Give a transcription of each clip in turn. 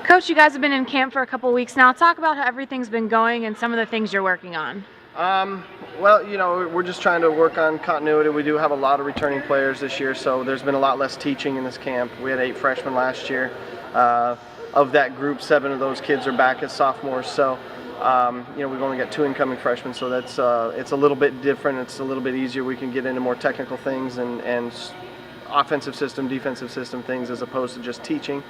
Coach, you guys have been in camp for a couple weeks now. Talk about how everything's been going and some of the things you're working on. Well, we're just trying to work on continuity. We do have a lot of returning players this year, so there's been a lot less teaching in this camp. We had 8 freshmen last year. Of that group, 7 of those kids are back as sophomores. So, we've only got 2 incoming freshmen, so that's it's a little bit different. It's a little bit easier. We can get into more technical things and offensive system, defensive system things as opposed to just teaching.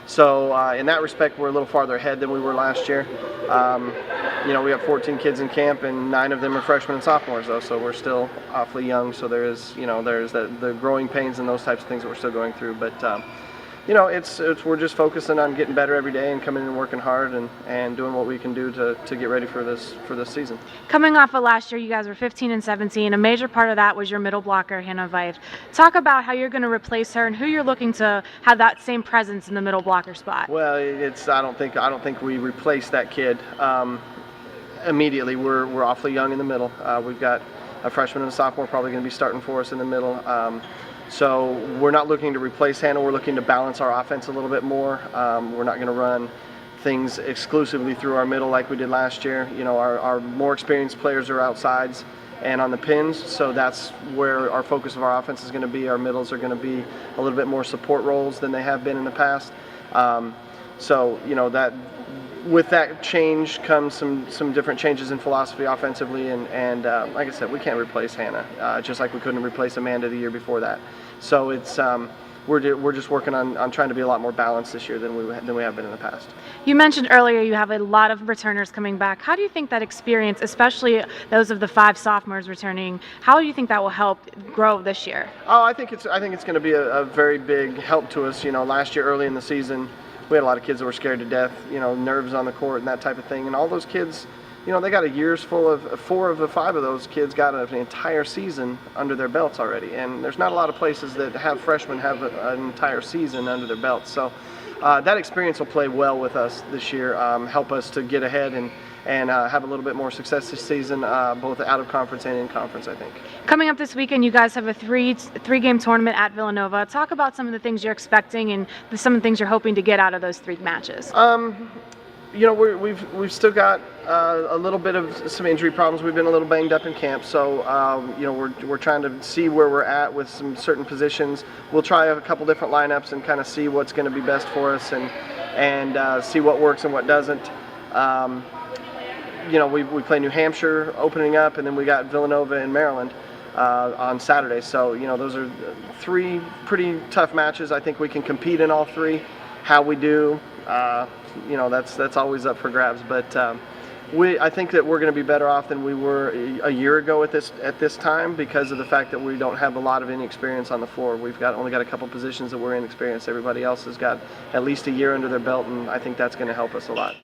So in that respect, we're a little farther ahead than we were last year. We have 14 kids in camp, and 9 of them are freshmen and sophomores, though. So we're still awfully young. So there's the growing pains and those types of things that we're still going through. But we're just focusing on getting better every day and coming in and working hard and doing what we can do to get ready for this season. Coming off of last year, you guys were 15 and 17. A major part of that was your middle blocker, Hannah Veith. Talk about how you're going to replace her and who you're looking to have that same presence in the middle blocker spot. Well, I don't think we replace that kid immediately. We're awfully young in the middle. We've got a freshman and a sophomore probably going to be starting for us in the middle. So we're not looking to replace Hannah. We're looking to balance our offense a little bit more. We're not going to run things exclusively through our middle like we did last year. Our more experienced players are outsides and on the pins, so that's where our focus of our offense is going to be. Our middles are going to be a little bit more support roles than they have been in the past. That with that change comes some different changes in philosophy offensively, and like I said, we can't replace Hannah, just like we couldn't replace Amanda the year before that. So it's we're just working on trying to be a lot more balanced this year than we have been in the past. You mentioned earlier you have a lot of returners coming back. How do you think that experience, especially those of the 5 sophomores returning, how do you think that will help grow this year? Oh, I think it's going to be a very big help to us. Last year early in the season, we had a lot of kids that were scared to death, nerves on the court and that type of thing. And all those kids, they got a year's full of 4 of the 5 of those kids got an entire season under their belts already. And there's not a lot of places that have freshmen have an entire season under their belts. So that experience will play well with us this year, help us to get ahead and have a little bit more success this season, both out of conference and in conference, I think. Coming up this weekend, you guys have a three-game tournament at Villanova. Talk about some of the things you're expecting and some of the things you're hoping to get out of those 3 matches. We've still got a little bit of some injury problems. We've been a little banged up in camp, so we're trying to see where we're at with some certain positions. We'll try a couple different lineups and kind of see what's going to be best for us and see what works and what doesn't. We play New Hampshire opening up, and then we got Villanova in Maryland on Saturday. So those are 3 pretty tough matches. I think we can compete in all 3. How we do, that's always up for grabs. But I think that we're going to be better off than we were a year ago at this time because of the fact that we don't have a lot of inexperience on the floor. We've only got a couple positions that we're inexperienced. Everybody else has got at least a year under their belt, and I think that's going to help us a lot.